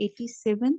87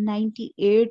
98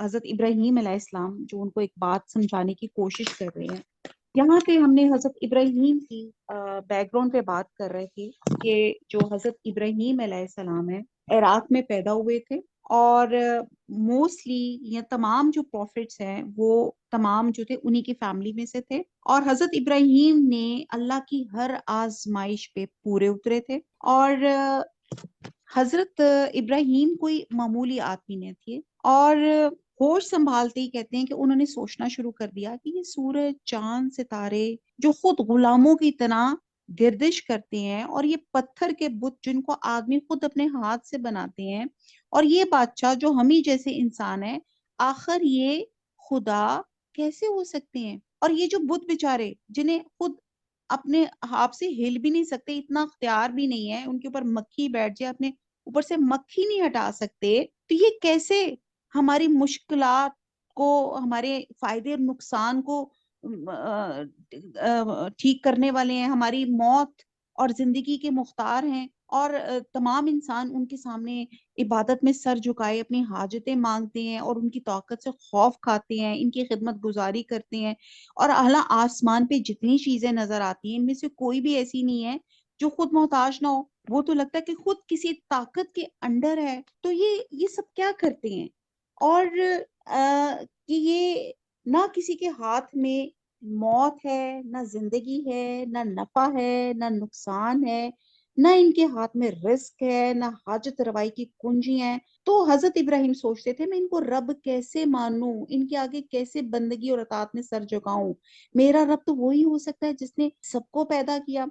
حضرت ابراہیم علیہ السلام جو ان کو ایک بات سمجھانے کی کوشش کر رہے ہیں. یہاں پہ ہم نے حضرت ابراہیم کی بیک گراؤنڈ پہ بات کر رہے تھے کہ جو حضرت ابراہیم علیہ السلام ہے عراق میں پیدا ہوئے تھے، اور موسٹلی یا تمام جو پروفٹس ہیں وہ تمام جو تھے انہی کی فیملی میں سے تھے، اور حضرت ابراہیم نے اللہ کی ہر آزمائش پہ پورے اترے تھے. اور حضرت ابراہیم کوئی معمولی آدمی نہیں تھے، اور ہوش سنبھالتے ہی کہتے ہیں کہ انہوں نے سوچنا شروع کر دیا کہ یہ سورج، چاند، ستارے جو خود غلاموں کی طرح گردش کرتے ہیں، اور یہ پتھر کے بت جن کو آدمی خود اپنے ہاتھ سے بناتے ہیں، اور یہ بادشاہ جو ہم ہی جیسے انسان ہیں، آخر یہ خدا کیسے ہو سکتے ہیں؟ اور یہ جو بت بیچارے جنہیں خود اپنے آپ سے ہل بھی نہیں سکتے، اتنا اختیار بھی نہیں ہے، ان کے اوپر مکھی بیٹھ جائے اپنے اوپر سے مکھی نہیں ہٹا سکتے، تو یہ کیسے ہماری مشکلات کو، ہمارے فائدے اور نقصان کو ٹھیک کرنے والے ہیں، ہماری موت اور زندگی کے مختار ہیں، اور تمام انسان ان کے سامنے عبادت میں سر جھکائے اپنی حاجتیں مانگتے ہیں، اور ان کی طاقت سے خوف کھاتے ہیں، ان کی خدمت گزاری کرتے ہیں. اور اعلیٰ آسمان پہ جتنی چیزیں نظر آتی ہیں ان میں سے کوئی بھی ایسی نہیں ہے جو خود محتاج نہ ہو، وہ تو لگتا ہے کہ خود کسی طاقت کے انڈر ہے. تو یہ سب کیا کرتے ہیں؟ اور کہ یہ نہ کسی کے ہاتھ میں موت ہے، نہ زندگی ہے، نہ نفع ہے، نہ نقصان ہے، نہ ان کے ہاتھ میں رزق ہے، نہ حاجت روائی کی کنجی ہیں. تو حضرت ابراہیم سوچتے تھے میں ان کو رب کیسے مانوں، ان کے آگے کیسے بندگی اور اطاعت میں سر جھکاؤں؟ میرا رب تو وہی ہو سکتا ہے جس نے سب کو پیدا کیا،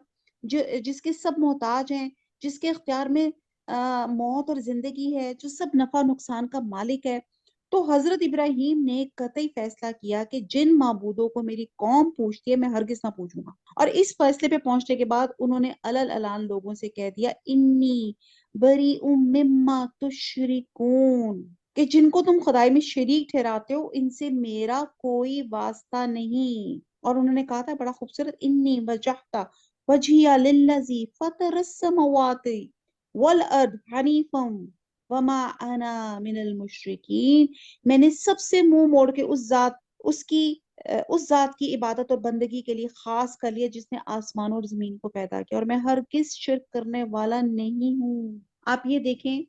جس کے سب محتاج ہیں، جس کے اختیار میں موت اور زندگی ہے، جو سب نفع نقصان کا مالک ہے. تو حضرت ابراہیم نے قطعی فیصلہ کیا کہ جن معبودوں کو میری قوم پوچھتی ہے میں ہرگز نہ پوچھوں گا. اور اس فیصلے پہ پہنچنے کے بعد انہوں نے علل اعلان لوگوں سے کہہ دیا انی بری مما تشرکون، کہ جن کو تم خدائی میں شریک ٹھہراتے ہو ان سے میرا کوئی واسطہ نہیں. اور انہوں نے کہا تھا بڑا خوبصورت، انی وجہت وجہی للذی فطر السماوات والارض حنیفا وما انا من المشرکین، میں نے سب سے منہ موڑ کے اس ذات کی عبادت اور بندگی کے لیے خاص کر لیا جس نے آسمان اور زمین کو پیدا کیا، اور میں ہرگز شرک کرنے والا نہیں ہوں. آپ یہ دیکھیں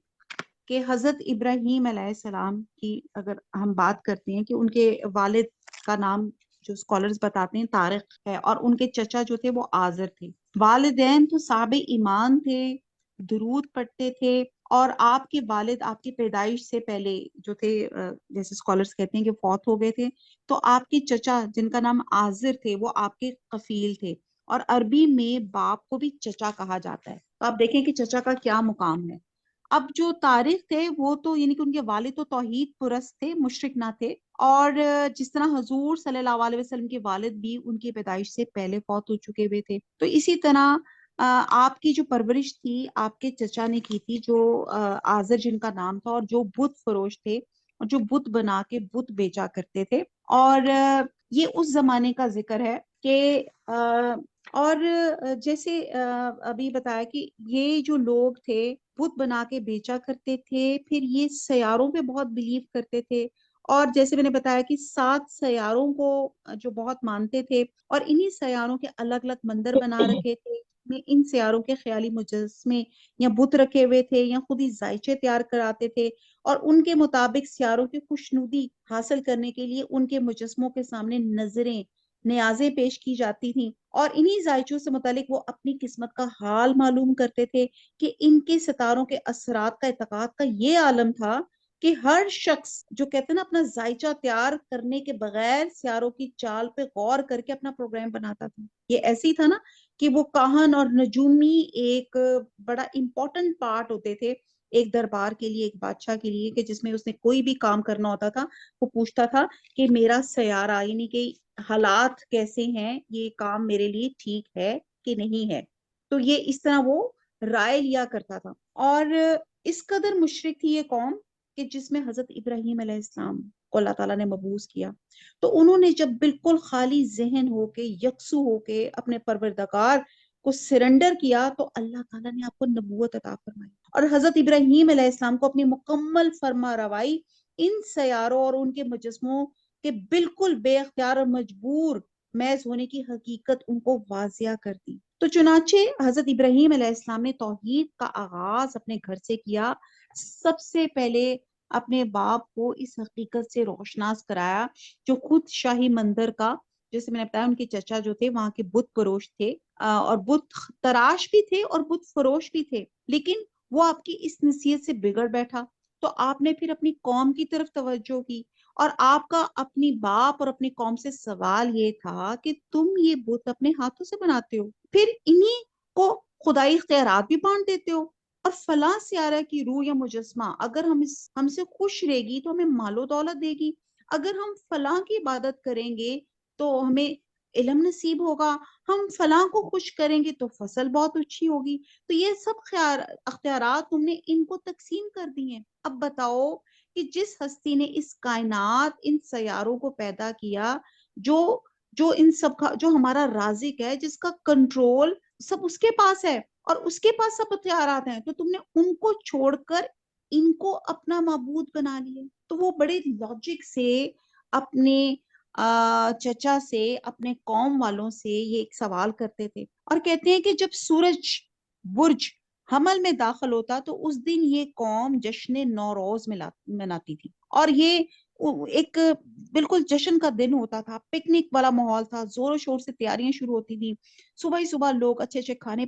کہ حضرت ابراہیم علیہ السلام کی اگر ہم بات کرتے ہیں کہ ان کے والد کا نام جو اسکالرز بتاتے ہیں طارق ہے، اور ان کے چچا جو تھے وہ آزر تھے. والدین تو صاحب ایمان تھے، درود پڑھتے تھے، اور آپ کے والد آپ کی پیدائش سے پہلے جو تھے جیسے اسکالرز کہتے ہیں کہ فوت ہو گئے تھے. تو آپ کے چچا جن کا نام آزر تھے وہ آپ کے کفیل تھے، اور عربی میں باپ کو بھی چچا کہا جاتا ہے. تو آپ دیکھیں کہ چچا کا کیا مقام ہے. اب جو طارق تھے وہ تو یعنی کہ ان کے والد تو توحید پرست تھے، مشرک نہ تھے، اور جس طرح حضور صلی اللہ علیہ وسلم کے والد بھی ان کی پیدائش سے پہلے فوت ہو چکے ہوئے تھے. تو اسی طرح آپ کی جو پرورش تھی آپ کے چچا نے کی تھی، جو آزر جن کا نام تھا، اور جو بت فروش تھے، اور جو بت بنا کے بت بیچا کرتے تھے. اور یہ اس زمانے کا ذکر ہے کہ اور جیسے ابھی بتایا کہ یہ جو لوگ تھے بت بنا کے بیچا کرتے تھے، پھر یہ سیاروں پہ بہت بلیو کرتے تھے، اور جیسے میں نے بتایا کہ 7 سیاروں کو جو بہت مانتے تھے، اور انہی سیاروں کے الگ الگ مندر بنا رکھے تھے، میں ان سیاروں کے خیالی مجسمے یا بت رکھے ہوئے تھے، یا خود ہی ذائچے تیار کراتے تھے، اور ان کے مطابق سیاروں کی خوشنودی حاصل کرنے کے لیے ان کے مجسموں کے سامنے نظریں نیازیں پیش کی جاتی تھیں، اور انہی ذائچوں سے متعلق وہ اپنی قسمت کا حال معلوم کرتے تھے. کہ ان کے ستاروں کے اثرات کا اعتقاد کا یہ عالم تھا کہ ہر شخص جو کہتے ہیں نا اپنا ذائچہ تیار کرنے کے بغیر سیاروں کی چال پہ غور کر کے اپنا پروگرام بناتا تھا. یہ ایسے ہی تھا نا کہ وہ کاہن اور نجومی ایک بڑا امپورٹنٹ پارٹ ہوتے تھے ایک دربار کے لیے، ایک بادشاہ کے لیے، کہ جس میں اس نے کوئی بھی کام کرنا ہوتا تھا وہ پوچھتا تھا کہ میرا سیارہ یعنی کہ حالات کیسے ہیں، یہ کام میرے لیے ٹھیک ہے کہ نہیں ہے. تو یہ اس طرح وہ رائے لیا کرتا تھا. اور اس قدر مشرک تھی یہ قوم کہ جس میں حضرت ابراہیم علیہ السلام کو اللہ تعالیٰ نے مبعوث کیا، تو انہوں نے جب بالکل خالی ذہن ہو کے یکسو ہو کے اپنے پروردگار کو سرنڈر کیا تو اللہ تعالیٰ نے آپ کو نبوت عطا فرمائی، اور حضرت ابراہیم علیہ السلام کو اپنی مکمل فرما روائی ان سیاروں اور ان کے مجسموں کے بالکل بے اختیار اور مجبور محض ہونے کی حقیقت ان کو واضح کر دی۔ تو چنانچہ حضرت ابراہیم علیہ السلام نے توحید کا آغاز اپنے گھر سے کیا۔ سب سے پہلے اپنے باپ کو اس حقیقت سے روشناس کرایا جو خود شاہی مندر کا، جیسے میں نے بتایا ان کے چچا جو تھے وہاں کے بت پروش تھے، اور بت تراش بھی تھے اور بت فروش بھی تھے، لیکن وہ آپ کی اس نصیحت سے بگڑ بیٹھا تو آپ نے پھر اپنی قوم کی طرف توجہ کی، اور آپ کا اپنی باپ اور اپنی قوم سے سوال یہ تھا کہ تم یہ بت اپنے ہاتھوں سے بناتے ہو، پھر انہی کو خدائی اختیارات بھی بانٹ دیتے ہو، اور فلاں سیارہ کی روح یا مجسمہ اگر ہم سے خوش رہے گی تو ہمیں مال و دولت دے گی، اگر ہم فلاں کی عبادت کریں گے تو ہمیں علم نصیب ہوگا، ہم فلاں کو خوش کریں گے تو فصل بہت اچھی ہوگی، تو یہ سب اختیارات تم نے ان کو تقسیم کر دی ہیں۔ اب بتاؤ کہ جس ہستی نے اس کائنات، ان سیاروں کو پیدا کیا، جو جو ان سب کا، جو ہمارا رازق ہے، جس کا کنٹرول سب اس کے پاس ہے اور اس کے پاس سب اختیارات ہیں، تو تم نے ان کو چھوڑ کر ان کو اپنا معبود بنا لیا۔ تو وہ بڑے لاجک سے اپنے چچا سے، اپنے قوم والوں سے یہ ایک سوال کرتے تھے، اور کہتے ہیں کہ جب سورج برج حمل میں داخل ہوتا تو اس دن یہ قوم جشن نوروز مناتی تھی، اور یہ ایک بالکل جشن کا دن ہوتا تھا، پکنک والا ماحول تھا، زور و شور سے تیاریاں شروع ہوتی تھی، صبح ہی صبح لوگ اچھے اچھے کھانے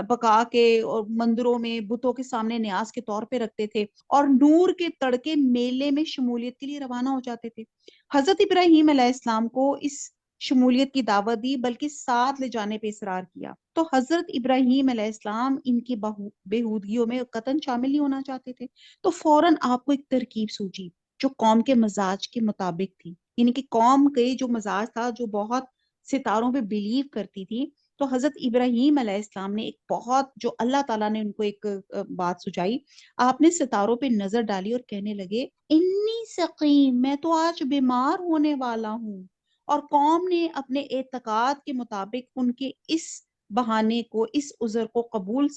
پکا کے اور مندروں میں بتوں کے سامنے نیاز کے طور پہ رکھتے تھے، اور نور کے تڑکے میلے میں شمولیت کے لیے روانہ ہو جاتے تھے۔ حضرت ابراہیم علیہ السلام کو اس شمولیت کی دعوت دی، بلکہ ساتھ لے جانے پہ اصرار کیا، تو حضرت ابراہیم علیہ السلام ان کی بےہودگیوں میں قطعاً شامل نہیں ہونا چاہتے تھے، تو فوراً آپ کو ایک ترکیب سوچی جو قوم کے مزاج کے مطابق تھی، یعنی کہ قوم کے جو مزاج تھا، جو بہت ستاروں پہ بلیو کرتی تھی، تو حضرت ابراہیم علیہ السلام نے ایک بہت، جو اللہ تعالیٰ نے ان کو ایک بات سجائی، آپ نے ستاروں پہ نظر ڈالی اور کہنے لگے انی سقیم، میں تو آج بیمار ہونے والا ہوں، اور قوم نے اپنے اعتقاد کے مطابق ان کے اس بہانے کو، اس عذر کو قبول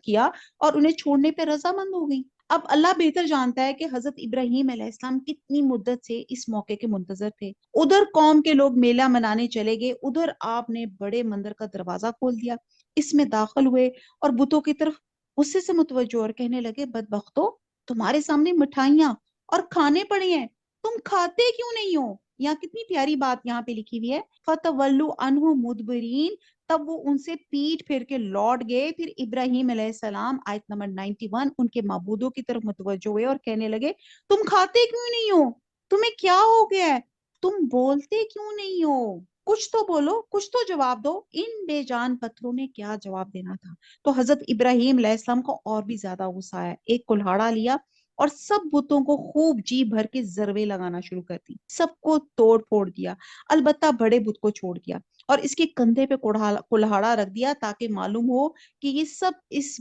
کیا اور انہیں چھوڑنے پہ رضامند ہو گئی۔ اب اللہ بہتر جانتا ہے کہ حضرت ابراہیم علیہ السلام کتنی مدت سے اس موقع کے منتظر تھے۔ ادھر قوم کے لوگ میلہ منانے چلے گئے، ادھر آپ نے بڑے مندر کا دروازہ کھول دیا، اس میں داخل ہوئے اور بتوں کی طرف غصے سے متوجہ اور کہنے لگے بدبختو، تمہارے سامنے مٹھائیاں اور کھانے پڑے ہیں، تم کھاتے کیوں نہیں ہو؟ یہاں کتنی پیاری بات یہاں پہ لکھی ہوئی ہے، فَتَوَلُّوا عَنْهُ مُدْبِرِينَ، تب وہ ان سے پیٹ پھیر کے لوٹ گئے۔ پھر ابراہیم علیہ السلام آیت نمبر 91 ان کے معبودوں کی طرف متوجہ ہوئے اور کہنے لگے تم کھاتے کیوں نہیں ہو؟ تمہیں کیا ہو گیا ہے؟ تم بولتے کیوں نہیں ہو؟ کچھ تو بولو، کچھ تو جواب دو۔ ان بے جان پتھروں نے کیا جواب دینا تھا؟ تو حضرت ابراہیم علیہ السلام کو اور بھی زیادہ غصہ آیا، ایک کلہاڑا لیا اور سب بتوں کو خوب جی بھر کے ضربے لگانا شروع کر دی، سب کو توڑ پھوڑ دیا، البتہ بڑے بت کو چھوڑ دیا، اور اس کے کندھے پہ کلہاڑا رکھ دیا تاکہ معلوم ہو کہ یہ سب اس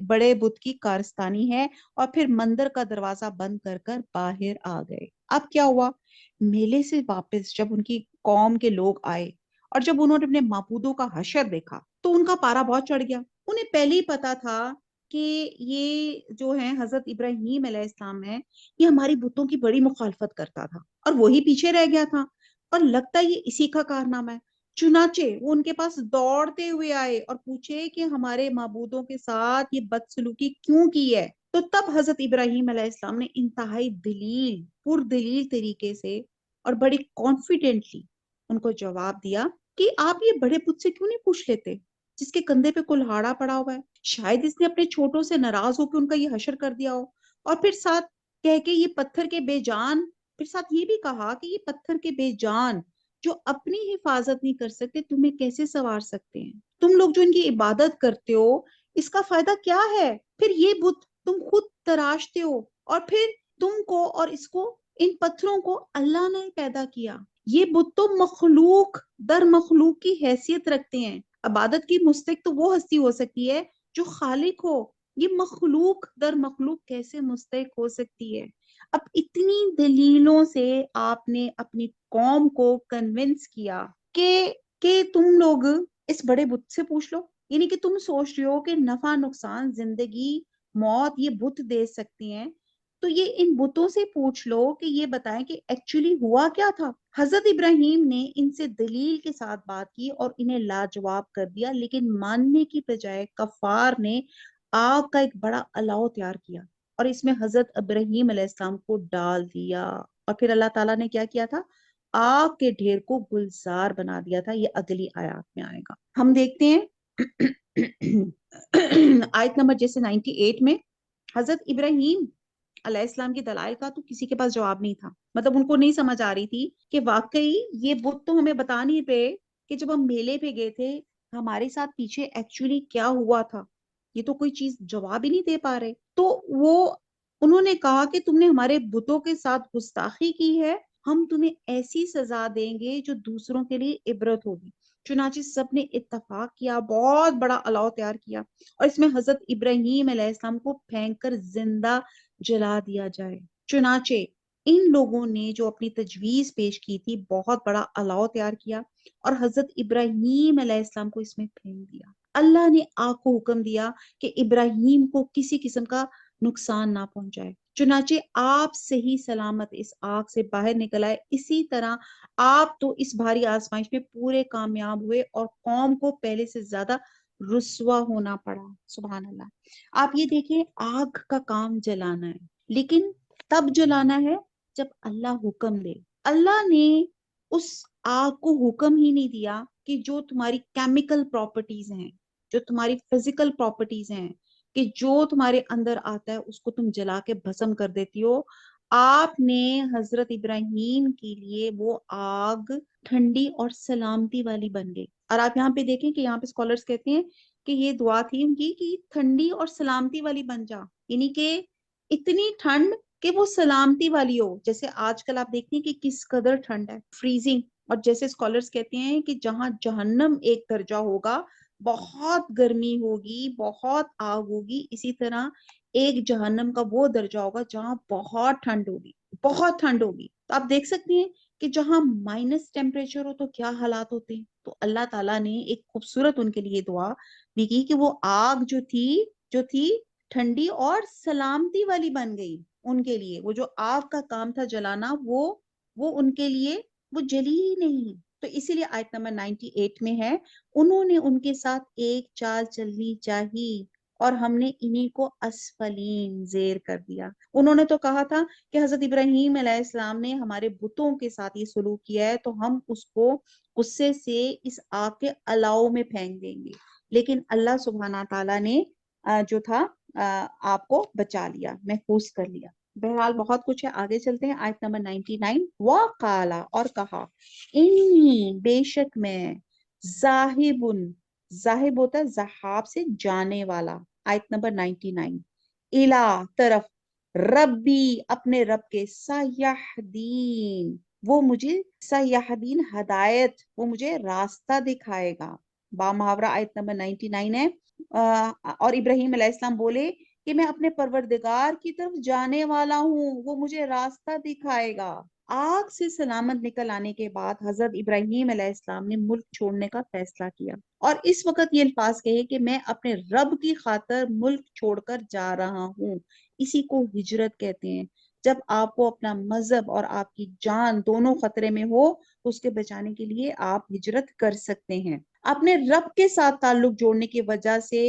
بڑے بت کی کارستانی ہے، اور پھر مندر کا دروازہ بند کر کر باہر آ گئے۔ اب کیا ہوا؟ میلے سے واپس جب ان کی قوم کے لوگ آئے اور جب انہوں نے اپنے معبودوں کا حشر دیکھا تو ان کا پارا بہت چڑھ گیا۔ انہیں پہلے ہی پتا تھا کہ یہ جو ہے حضرت ابراہیم علیہ السلام ہے، یہ ہماری بتوں کی بڑی مخالفت کرتا تھا اور وہی پیچھے رہ گیا تھا، اور لگتا یہ اسی کا کارنامہ ہے۔ چنانچہ وہ ان کے پاس دوڑتے ہوئے آئے اور پوچھے کہ ہمارے معبودوں کے ساتھ یہ بدسلوکی کیوں کی ہے؟ تو تب حضرت ابراہیم علیہ السلام نے انتہائی پردلیل طریقے سے اور بڑی کانفیڈنٹلی ان کو جواب دیا کہ آپ یہ بڑے بت سے کیوں نہیں پوچھ لیتے جس کے کندھے پہ کلہاڑا پڑا ہوا ہے؟ شاید اس نے اپنے چھوٹوں سے ناراض ہو کے ان کا یہ حشر کر دیا ہو، اور پھر ساتھ کہہ کے یہ پتھر کے بے جان، پھر ساتھ یہ بھی کہا کہ یہ پتھر کے بے جان جو اپنی حفاظت نہیں کر سکتے تمہیں کیسے سنوار سکتے ہیں؟ تم لوگ جو ان کی عبادت کرتے ہو اس کا فائدہ کیا ہے؟ پھر یہ بت تم خود تراشتے ہو، اور پھر تم کو اور اس کو، ان پتھروں کو اللہ نے پیدا کیا۔ یہ بت تو مخلوق در مخلوق کی حیثیت رکھتے ہیں۔ عبادت کی مستحق تو وہ ہستی ہو سکتی ہے جو خالق ہو، یہ مخلوق در مخلوق کیسے مستحق ہو سکتی ہے؟ اب اتنی دلیلوں سے آپ نے اپنی قوم کو کنونس کیا کہ تم لوگ اس بڑے بت سے پوچھ لو، یعنی کہ تم سوچ رہے ہو کہ نفع نقصان، زندگی موت یہ بت دے سکتے ہیں، تو تو یہ ان بتوں سے پوچھ لو کہ یہ بتائیں کہ ایکچولی ہوا کیا تھا۔ حضرت ابراہیم نے ان سے دلیل کے ساتھ بات کی اور انہیں لاجواب کر دیا، لیکن ماننے کی بجائے کفار نے آگ کا ایک بڑا الاؤ تیار کیا اور اس میں حضرت ابراہیم علیہ السلام کو ڈال دیا، اور پھر اللہ تعالیٰ نے کیا کیا تھا؟ آگ کے ڈھیر کو گلزار بنا دیا تھا۔ یہ اگلی آیات میں آئے گا، ہم دیکھتے ہیں آیت نمبر جیسے 98 میں حضرت ابراہیم علیہ السلام کے دلائل کا تو کسی کے پاس جواب نہیں تھا، مطلب ان کو نہیں سمجھ آ رہی تھی کہ واقعی یہ بت تو ہمیں بتا نہیں رہے کہ جب ہم میلے پہ گئے تھے ہمارے ساتھ پیچھے ایکچولی کیا ہوا تھا، یہ تو کوئی چیز جواب ہی نہیں دے پا رہے۔ تو انہوں نے کہا کہ تم نے ہمارے بتوں کے ساتھ گستاخی کی ہے، ہم تمہیں ایسی سزا دیں گے جو دوسروں کے لیے عبرت ہوگی۔ چنانچہ سب نے اتفاق کیا، بہت بڑا الاؤ تیار کیا اور اس میں حضرت ابراہیم علیہ السلام کو پھینک کر زندہ جلا دیا جائے۔ چنانچہ ان لوگوں نے جو اپنی تجویز پیش کی تھی بہت بڑا الاؤ تیار کیا اور حضرت ابراہیم علیہ السلام کو اس میں پھینک دیا۔ اللہ نے آگ کو حکم دیا کہ ابراہیم کو کسی قسم کا نقصان نہ پہنچائے، چنانچہ آپ صحیح سلامت اس آگ سے باہر نکل آئے۔ اسی طرح آپ تو اس بھاری آزمائش میں پورے کامیاب ہوئے اور قوم کو پہلے سے زیادہ رسوا ہونا پڑا۔ سبحان اللہ۔ آپ یہ دیکھیں، آگ کا کام جلانا ہے، لیکن تب جلانا ہے جب اللہ حکم دے۔ اللہ نے اس آگ کو حکم ہی نہیں دیا کہ جو تمہاری کیمیکل پراپرٹیز ہیں، جو تمہاری فزیکل پراپرٹیز ہیں، کہ جو تمہارے اندر آتا ہے اس کو تم جلا کے بھسم کر دیتی ہو۔ آپ نے حضرت ابراہیم کے لیے وہ آگ ٹھنڈی اور سلامتی والی بن گئی۔ اور آپ یہاں پہ دیکھیں کہ یہاں پہ اسکالرز کہتے ہیں کہ یہ دعا تھی ان کی کہ ٹھنڈی اور سلامتی والی بن جا، یعنی کہ اتنی ٹھنڈ کہ وہ سلامتی والی ہو۔ جیسے آج کل آپ دیکھتے ہیں کہ کس قدر ٹھنڈ ہے، فریزنگ، اور جیسے اسکالرز کہتے ہیں کہ جہاں جہنم ایک درجہ ہوگا، بہت گرمی ہوگی، بہت آگ ہوگی، اسی طرح ایک جہنم کا وہ درجہ ہوگا جہاں بہت ٹھنڈ ہوگی، بہت ٹھنڈ ہوگی۔ تو آپ دیکھ سکتے ہیں کہ جہاں مائنس ٹیمپریچر ہو تو کیا حالات ہوتے ہیں۔ تو اللہ تعالیٰ نے ایک خوبصورت ان کے لیے دعا بھی کی کہ وہ آگ جو تھی ٹھنڈی اور سلامتی والی بن گئی ان کے لیے۔ وہ جو آگ کا کام تھا جلانا، وہ ان کے لیے وہ جلی ہی نہیں۔ تو اسی لیے آیت نمبر 98 میں ہے، انہوں نے ان کے ساتھ ایک چال چلنی چاہی اور ہم نے انہی کو اسفلین زیر کر دیا۔ انہوں نے تو کہا تھا کہ حضرت ابراہیم علیہ السلام نے ہمارے بتوں کے ساتھ یہ سلوک کیا ہے تو ہم اس کو غصے سے اس آگ کے الاؤ میں پھینک دیں گے، لیکن اللہ سبحانہ تعالیٰ نے جو تھا آپ کو بچا لیا، محفوظ کر لیا۔ بہرحال بہت کچھ ہے، آگے چلتے ہیں۔ آیت نمبر 99، وَقَالَ، اور کہا، انی، بے شک میں، ذاہب ہوتا ہے ذہاب سے جانے والا۔ آیت نمبر 99، الہ، طرف، ربی، اپنے رب کے، سیہدین، وہ مجھے، سیہدین، ہدایت، وہ مجھے راستہ دکھائے گا۔ با محاورہ آیت نمبر 99 ہے۔ اور ابراہیم علیہ السلام بولے کہ میں اپنے پروردگار کی طرف جانے والا ہوں، وہ مجھے راستہ دکھائے گا۔ آگ سے سلامت نکل آنے کے بعد حضرت ابراہیم علیہ السلام نے ملک چھوڑنے کا فیصلہ کیا اور اس وقت یہ الفاظ کہے کہ میں اپنے رب کی خاطر ملک چھوڑ کر جا رہا ہوں۔ اسی کو ہجرت کہتے ہیں، جب آپ کو اپنا مذہب اور آپ کی جان دونوں خطرے میں ہو تو اس کے بچانے کے لیے آپ ہجرت کر سکتے ہیں۔ اپنے رب کے ساتھ تعلق جوڑنے کی وجہ سے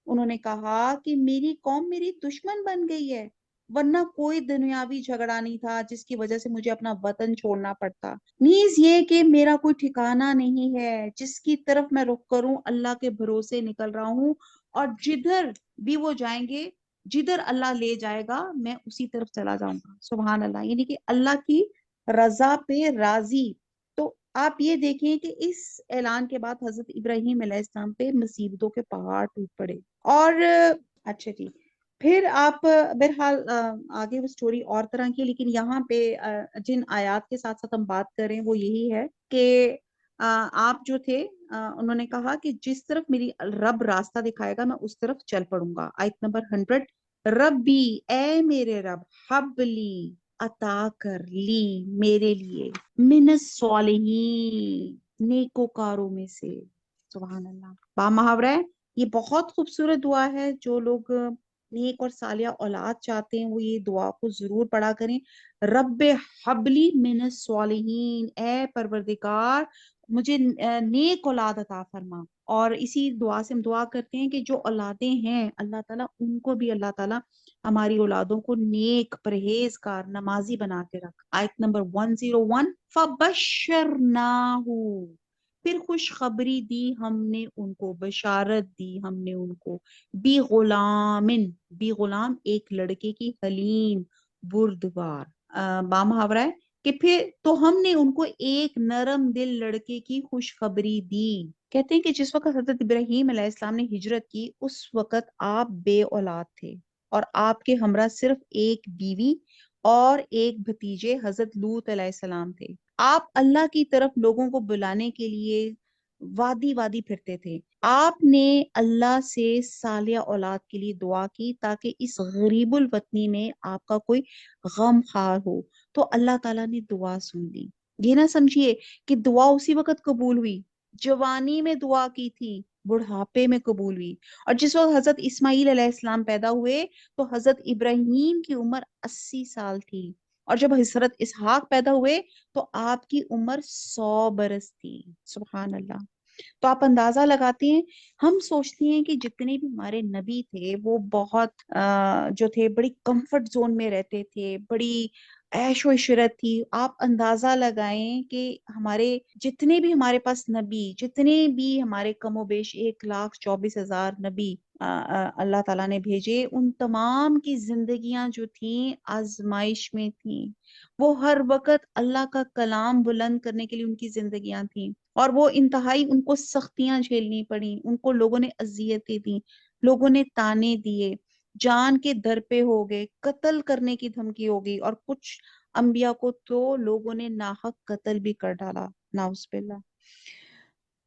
انہوں نے کہا کہ میری قوم میری دشمن بن گئی ہے، ورنہ کوئی دنیاوی جھگڑا نہیں تھا جس کی وجہ سے مجھے اپنا وطن چھوڑنا پڑتا، نیز یہ کہ میرا کوئی ٹھکانہ نہیں ہے، جس کی طرف میں رخ کروں اللہ کے بھروسے نکل رہا ہوں، اور جدھر بھی وہ جائیں گے، جدھر اللہ لے جائے گا میں اسی طرف چلا جاؤں گا۔ سبحان اللہ، یعنی کہ اللہ کی رضا پہ راضی۔ تو آپ یہ دیکھیں کہ اس اعلان کے بعد حضرت ابراہیم علیہ السلام پہ مصیبتوں کے پہاڑ ٹوٹ پڑے۔ اور اچھا جی، پھر آپ بہرحال آگے وہ سٹوری اور طرح کی، لیکن یہاں پہ جن آیات کے ساتھ ساتھ ہم بات کریں وہ یہی ہے کہ آپ جو تھے انہوں نے کہا کہ جس طرف میری رب راستہ دکھائے گا میں اس طرف چل پڑوں گا۔ آیت نمبر 100، ربی، اے میرے رب، حبلی، عطا کر، لی، میرے لیے، من الصالحین، نیکوکاروں میں سے۔ سبحان اللہ، با محاورہ ہے، یہ بہت خوبصورت دعا ہے۔ جو لوگ نیک اور صالحہ اولاد چاہتے ہیں وہ یہ دعا کو ضرور پڑھا کریں، رب حبلی من الصالحین، اے پروردگار مجھے نیک اولاد عطا فرما۔ اور اسی دعا سے ہم دعا کرتے ہیں کہ جو اولادیں ہیں اللہ تعالیٰ ان کو بھی اللہ تعالیٰ ہماری اولادوں کو نیک پرہیزگار نمازی بنا کے رکھ۔ آیت نمبر 101، فَبَشَّرْنَاهُ، پھر خوشخبری دی ہم نے ان کو، بشارت دی ہم نے ان کو، بی غلامن، بی غلام ایک لڑکے کی، حلیم بردبار، با محاورہ ہے کہ پھر تو ہم نے ان کو ایک نرم دل لڑکے کی خوشخبری دی۔ کہتے ہیں کہ جس وقت حضرت ابراہیم علیہ السلام نے ہجرت کی اس وقت آپ بے اولاد تھے اور آپ کے ہمراہ صرف ایک بیوی اور ایک بھتیجے حضرت لوط علیہ السلام تھے۔ آپ اللہ کی طرف لوگوں کو بلانے کے لیے وادی وادی پھرتے تھے۔ آپ نے اللہ سے صالح اولاد کے لیے دعا کی تاکہ اس غریب الوطنی میں آپ کا کوئی غم خار ہو، تو اللہ تعالیٰ نے دعا سن لی۔ یہ نہ سمجھیے کہ دعا اسی وقت قبول ہوئی، جوانی میں دعا کی تھی، بڑھاپے میں قبول ہوئی۔ اور جس وقت حضرت اسماعیل علیہ السلام پیدا ہوئے تو حضرت ابراہیم کی عمر 80 سال تھی، اور جب حضرت اسحاق پیدا ہوئے تو آپ کی عمر 100 برس تھی۔ سبحان اللہ۔ تو آپ اندازہ لگاتے ہیں، ہم سوچتے ہیں کہ جتنے بھی ہمارے نبی تھے وہ بہت جو تھے بڑی کمفرٹ زون میں رہتے تھے، بڑی عیش و عشرت تھی۔ آپ اندازہ لگائیں کہ ہمارے جتنے بھی ہمارے پاس نبی، جتنے بھی ہمارے کم و بیش 1,24,000 نبی اللہ تعالیٰ نے بھیجے، ان تمام کی زندگیاں جو تھیں آزمائش میں تھیں۔ وہ ہر وقت اللہ کا کلام بلند کرنے کے لیے ان کی زندگیاں تھیں، اور وہ انتہائی ان کو سختیاں جھیلنی پڑیں، ان کو لوگوں نے اذیتیں دیں، لوگوں نے تانے دیے، جان کے در پہ ہو گئے، قتل کرنے کی دھمکی ہو گئی، اور کچھ انبیاء کو تو لوگوں نے ناحق قتل بھی کر ڈالا، نعوذ باللہ۔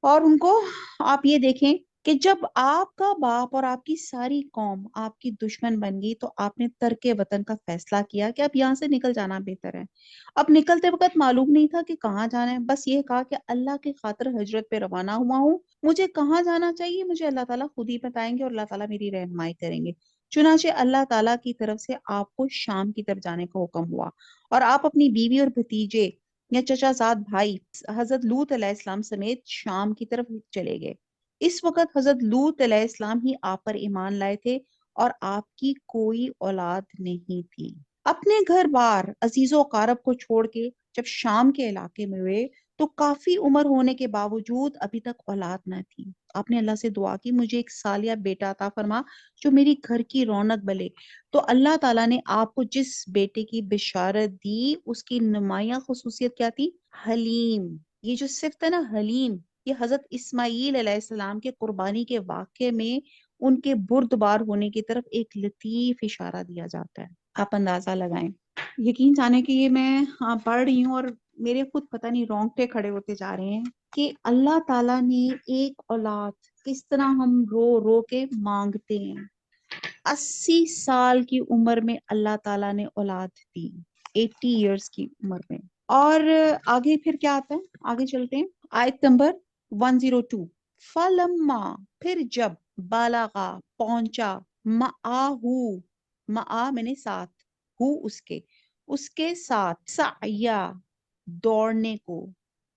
اور ان کو آپ یہ دیکھیں کہ جب آپ کا باپ اور آپ کی ساری قوم آپ کی دشمن بن گئی تو آپ نے ترک وطن کا فیصلہ کیا کہ اب یہاں سے نکل جانا بہتر ہے۔ اب نکلتے وقت معلوم نہیں تھا کہ کہاں جانا ہے، بس یہ کہا کہ اللہ کی خاطر ہجرت پہ روانہ ہوا ہوں، مجھے کہاں جانا چاہیے مجھے اللہ تعالیٰ خود ہی بتائیں گے اور اللہ تعالیٰ میری رہنمائی کریں گے۔ چنانچہ اللہ تعالیٰ کی طرف سے آپ کو شام کی طرف جانے کا حکم ہوا، اور آپ اپنی بیوی اور بھتیجے یا چچا زاد بھائی حضرت لوط علیہ السلام سمیت شام کی طرف چلے گئے۔ اس وقت حضرت لوط علیہ السلام ہی آپ پر ایمان لائے تھے اور آپ کی کوئی اولاد نہیں تھی۔ اپنے گھر بار عزیز و اقارب کو چھوڑ کے جب شام کے علاقے میں ہوئے تو کافی عمر ہونے کے باوجود ابھی تک اولاد نہ تھی۔ آپ نے اللہ سے دعا کی مجھے ایک صالح بیٹا عطا فرما جو میری گھر کی رونق بلے۔ تو اللہ تعالیٰ نے آپ کو جس بیٹے کی بشارت دی اس کی نمایاں خصوصیت کیا تھی؟ حلیم۔ یہ جو صفت ہے نا حلیم، یہ حضرت اسماعیل علیہ السلام کے قربانی کے واقعے میں ان کے بردبار ہونے کی طرف ایک لطیف اشارہ دیا جاتا ہے۔ آپ اندازہ لگائیں، یقین جانے کہ یہ میں پڑھ رہی ہوں اور میرے خود پتہ نہیں رونگٹے کھڑے ہوتے جا رہے ہیں کہ اللہ تعالیٰ نے ایک اولاد کس طرح ہم رو رو کے مانگتے ہیں۔ 80 سال کی عمر میں اللہ تعالیٰ نے اولاد دی، 80 ایئرس کی عمر میں۔ اور آگے پھر کیا آتا ہے، آگے چلتے ہیں آیت نمبر 102، فَلَمَّا، پھر جب، بالغا پہنچا، مَآہُ، مَآ میں نے ساتھ، ہو اس کے ساتھ، سعیا دوڑنے کو،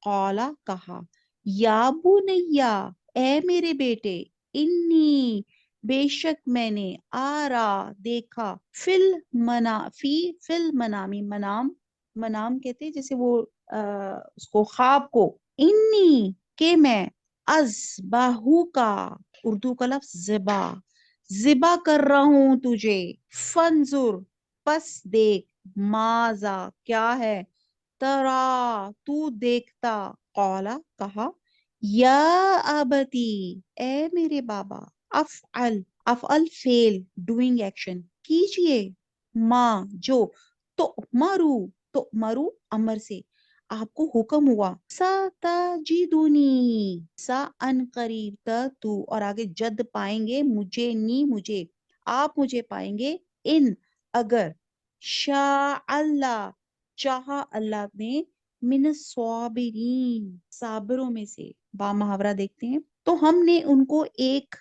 قالا کہا، یا بنیا اے میرے بیٹے، انی بے شک میں نے، آرا دیکھا، فل منامی، منام کہتے ہیں جیسے وہ اس کو خواب کو، انی کہ میں، ازبہو کا، اردو کا لفظ ذبح کر رہا ہوں تجھے، فنظر پس دیکھ، ماذا کیا ہے، ترا تو دیکھتا، قالا کہا، یا آبتی اے میرے بابا، افعل فعل ڈوئنگ ایکشن کیجئے، ماں جو، تو مرو امر سے آپ کو حکم ہوا، ستجدنی سا ان قریب تو، اور آگے جد پائیں گے مجھے آپ مجھے پائیں گے، ان اگر، شاء اللہ چاہا اللہ نے، من الصابرین صابروں میں سے۔ با محاورہ دیکھتے ہیں، تو ہم نے ان کو ایک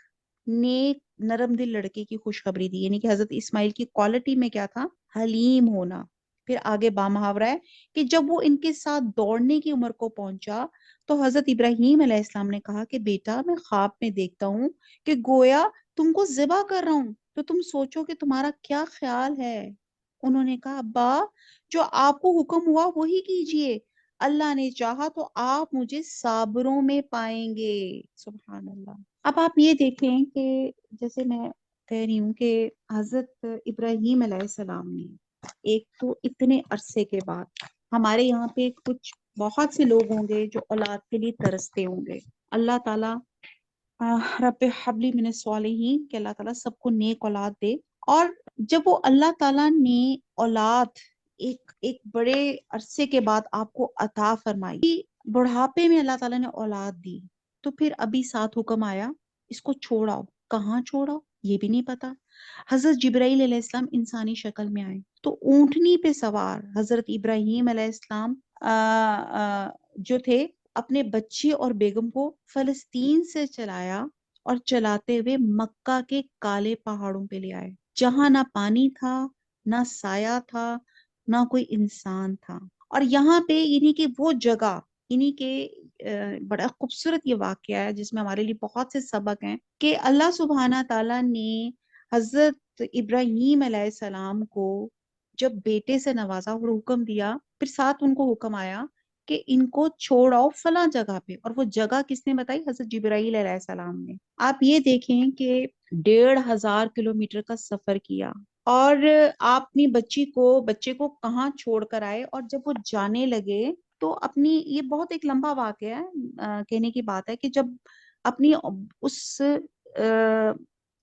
نیک نرم دل لڑکے کی خوشخبری دی، یعنی کہ حضرت اسماعیل کی کوالٹی میں کیا تھا؟ حلیم ہونا۔ پھر آگے بامحاورہ ہے کہ جب وہ ان کے ساتھ دوڑنے کی عمر کو پہنچا تو حضرت ابراہیم علیہ السلام نے کہا کہ بیٹا میں خواب میں دیکھتا ہوں کہ گویا تم کو ذبح کر رہا ہوں، تو تم سوچو کہ تمہارا کیا خیال ہے؟ انہوں نے کہا ابا جو آپ کو حکم ہوا وہی کیجئے، اللہ نے چاہا تو آپ مجھے صابروں میں پائیں گے۔ سبحان اللہ۔ اب آپ یہ دیکھیں کہ جیسے میں کہہ رہی ہوں کہ حضرت ابراہیم علیہ السلام نے ایک تو اتنے عرصے کے بعد، ہمارے یہاں پہ کچھ بہت سے لوگ ہوں گے جو اولاد کے لیے ترستے ہوں گے، اللہ تعالیٰ رب حبلی من الصالحین کہ اللہ تعالیٰ سب کو نیک اولاد دے، اور جب وہ اللہ تعالیٰ نے اولاد ایک بڑے عرصے کے بعد آپ کو عطا فرمائی، بڑھاپے میں اللہ تعالیٰ نے اولاد دی، تو پھر ابھی ساتھ حکم آیا اس کو چھوڑاؤ، کہاں چھوڑاؤ یہ بھی نہیں پتا۔ حضرت جبرائیل علیہ السلام انسانی شکل میں آئے تو اونٹنی پہ سوار حضرت ابراہیم علیہ السلام جو تھے اپنے بچے اور بیگم کو فلسطین سے چلایا اور چلاتے ہوئے مکہ کے کالے پہاڑوں پہ لے آئے، جہاں نہ پانی تھا، نہ سایہ تھا، نہ کوئی انسان تھا۔ اور یہاں پہ یعنی کہ وہ جگہ، یعنی کہ بڑا خوبصورت یہ واقعہ ہے جس میں ہمارے لیے بہت سے سبق ہیں کہ اللہ سبحانہ تعالیٰ نے حضرت ابراہیم علیہ السلام کو جب بیٹے سے نوازا اور حکم دیا، پھر ساتھ ان کو حکم آیا کہ ان کو چھوڑاؤ فلاں جگہ پہ، اور وہ جگہ کس نے بتائی؟ حضرت جبرائیل علیہ السلام نے۔ آپ یہ دیکھیں کہ 1500 کلومیٹر کا سفر کیا، اور آپ اپنی بچے کو کہاں چھوڑ کر آئے، اور جب وہ جانے لگے تو اپنی، یہ بہت ایک لمبا واقعہ ہے، کہنے کی بات ہے کہ جب اپنی اس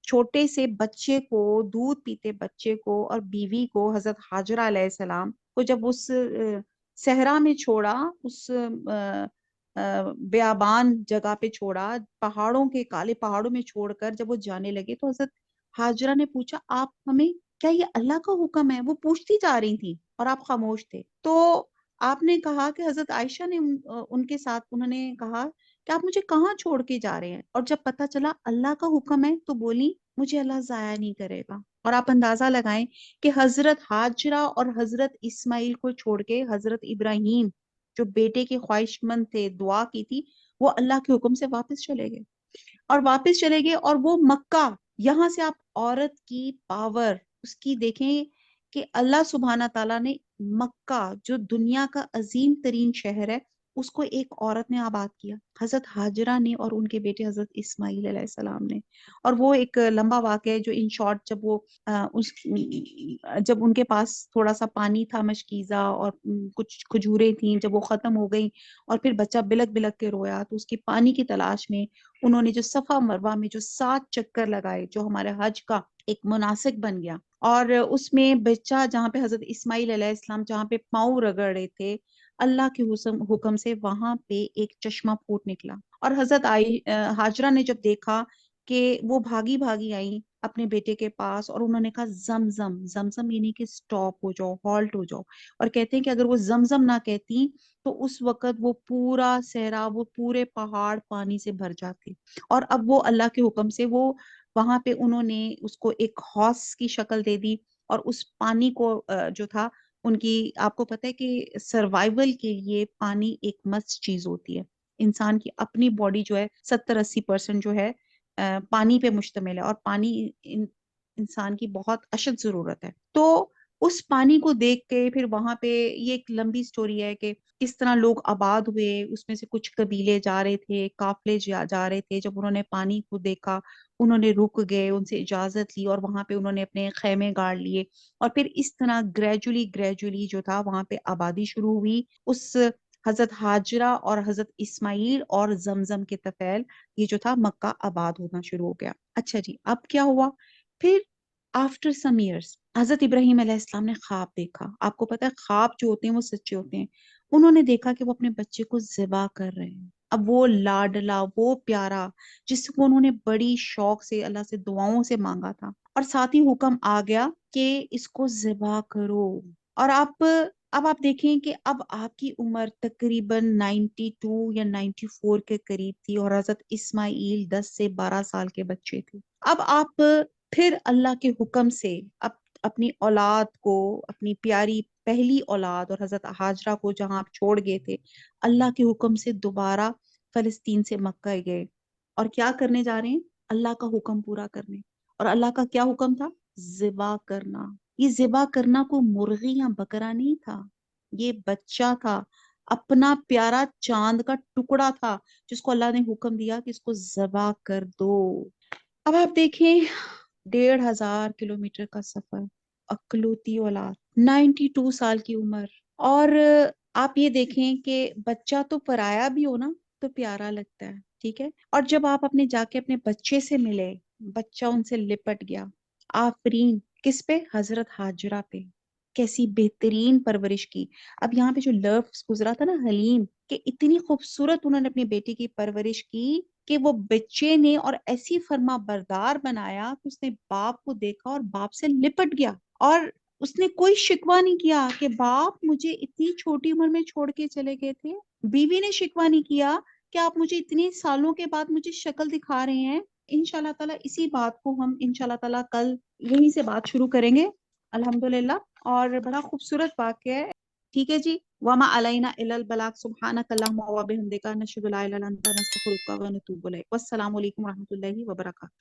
چھوٹے سے بچے کو، دودھ پیتے بچے کو اور بیوی کو حضرت حاجرہ علیہ السلام کو جب اس صحرا میں چھوڑا، اس بیابان جگہ پہ چھوڑا، پہاڑوں کے کالے پہاڑوں میں چھوڑ کر جب وہ جانے لگے تو حضرت حاجرہ نے پوچھا آپ ہمیں، کیا یہ اللہ کا حکم ہے؟ وہ پوچھتی جا رہی تھی اور آپ خاموش تھے۔ تو آپ نے کہا کہ حضرت عائشہ نے ان کے ساتھ انہوں نے کہا کہ آپ مجھے کہاں چھوڑ کے جا رہے ہیں، اور جب پتا چلا اللہ کا حکم ہے تو بولی مجھے اللہ ضائع نہیں کرے گا۔ اور آپ اندازہ لگائیں کہ حضرت حاجرہ اور حضرت اسماعیل کو چھوڑ کے حضرت ابراہیم جو بیٹے کے خواہش مند تھے، دعا کی تھی، وہ اللہ کے حکم سے واپس چلے گئے، اور وہ مکہ، یہاں سے آپ عورت کی پاور اس کی دیکھیں کہ اللہ سبحانہ تعالیٰ نے مکہ جو دنیا کا عظیم ترین شہر ہے اس کو ایک عورت نے آباد کیا، حضرت حاجرہ نے اور ان کے بیٹے حضرت اسماعیل علیہ السلام نے۔ اور وہ ایک لمبا واقعہ ہے جو ان شارٹ، جب وہ جب ان کے پاس تھوڑا سا پانی تھا مشکیزہ اور کچھ کھجوریں تھیں، جب وہ ختم ہو گئیں اور پھر بچہ بلک بلک کے رویا تو اس کی پانی کی تلاش میں انہوں نے جو صفا مروہ میں جو 7 چکر لگائے، جو ہمارے حج کا ایک مناسک بن گیا، اور اس میں بچہ جہاں پہ حضرت اسماعیل علیہ السلام جہاں پہ پاؤں رگڑ رہے تھے، اللہ کے حکم سے وہاں پہ ایک چشمہ پھوٹ نکلا، اور حضرت حاجرہ نے جب دیکھا کہ وہ بھاگی بھاگی آئیں اپنے بیٹے کے پاس، اور انہوں نے کہا زمزم، زمزم یعنی کہ سٹاپ ہو جاؤ، ہالٹ ہو جاؤ، اور کہتے ہیں کہ اگر وہ زمزم نہ کہتی تو اس وقت وہ پورا صحرا، وہ پورے پہاڑ پانی سے بھر جاتے، اور اب وہ اللہ کے حکم سے وہ وہاں پہ انہوں نے اس کو ایک ہارس کی شکل دے دی، اور اس پانی کو جو تھا ان کی، آپ کو پتہ ہے کہ سروائیول کے لیے پانی ایک مسٹ چیز ہوتی ہے، انسان کی اپنی باڈی جو ہے 70-80% جو ہے پانی پہ مشتمل ہے، اور پانی انسان کی بہت اشد ضرورت ہے۔ تو اس پانی کو دیکھ کے پھر وہاں پہ یہ ایک لمبی سٹوری ہے کہ کس طرح لوگ آباد ہوئے، اس میں سے کچھ قبیلے جا رہے تھے، قافلے جا رہے تھے، جب انہوں نے پانی کو دیکھا انہوں نے رک گئے، ان سے اجازت لی، اور وہاں پہ انہوں نے اپنے خیمے گاڑ لیے، اور پھر اس طرح گریجولی جو تھا وہاں پہ آبادی شروع ہوئی، اس حضرت حاجرہ اور حضرت اسماعیل اور زمزم کے طفیل، یہ جو تھا مکہ آباد ہونا شروع ہو گیا۔ اچھا جی، اب کیا ہوا پھر؟ آفٹر سم ایئرس حضرت ابراہیم علیہ السلام نے خواب دیکھا، آپ کو پتا ہے خواب جو ہوتے ہیں وہ سچے ہوتے ہیں، انہوں نے دیکھا کہ وہ اپنے بچے کو ذبح کر رہے ہیں، اب وہ لاڈلا، وہ پیارا جس کو انہوں نے بڑی شوق سے اللہ سے دعاؤں سے مانگا تھا، اور ساتھ ہی حکم آ گیا کہ اس کو ذبح کرو۔ اور اب آپ دیکھیں کہ اب آپ کی عمر تقریباً 92 یا 94 کے قریب تھی، اور حضرت اسماعیل 10 سے 12 سال کے بچے تھے، اب آپ پھر اللہ کے حکم سے اپنی اولاد کو، اپنی پیاری پہلی اولاد اور حضرت ہاجرہ کو جہاں آپ چھوڑ گئے تھے، اللہ کے حکم سے دوبارہ فلسطین سے مکہ گئے، اور کیا کرنے جا رہے ہیں؟ اللہ کا حکم پورا کرنے۔ اور اللہ کا کیا حکم تھا؟ ذبح کرنا۔ یہ ذبح کرنا کوئی مرغی یا بکرا نہیں تھا، یہ بچہ تھا، اپنا پیارا چاند کا ٹکڑا تھا، جس کو اللہ نے حکم دیا کہ اس کو ذبح کر دو۔ اب آپ دیکھیں، 1,500 کلومیٹر کا سفر، اکلوتی اولاد، 92 سال کی عمر، اور آپ یہ دیکھیں کہ بچہ تو پرایا بھی ہو نا تو پیارا لگتا ہے، ٹھیک ہے؟ اور جب آپ اپنے جا کے اپنے بچے سے ملے، بچہ ان سے لپٹ گیا۔ آفرین کس پہ؟ حضرت ہاجرہ پہ، کیسی بہترین پرورش کی۔ اب یہاں پہ جو لفظ گزرا تھا نا حلیم، کہ اتنی خوبصورت انہوں نے اپنی بیٹی کی پرورش کی کہ وہ بچے نے اور ایسی فرما بردار بنایا کہ اس نے باپ کو دیکھا اور باپ سے لپٹ گیا، اور اس نے کوئی شکوہ نہیں کیا کہ باپ مجھے اتنی چھوٹی عمر میں چھوڑ کے چلے گئے تھے۔ بیوی نے شکوہ نہیں کیا کہ آپ مجھے اتنے سالوں کے بعد مجھے شکل دکھا رہے ہیں۔ انشاءاللہ تعالیٰ اسی بات کو ہم انشاءاللہ تعالیٰ کل یہیں سے بات شروع کریں گے الحمدللہ، اور بڑا خوبصورت واقعہ ہے، ٹھیک ہے جی؟ وما علینا الا البلاغ، سبحانک اللہم و بحمدک، نشہد لا الہ الا انت، نستغفرک و نتوب الیک۔ والسلام علیکم و رحمۃ اللہ وبرکاتہ۔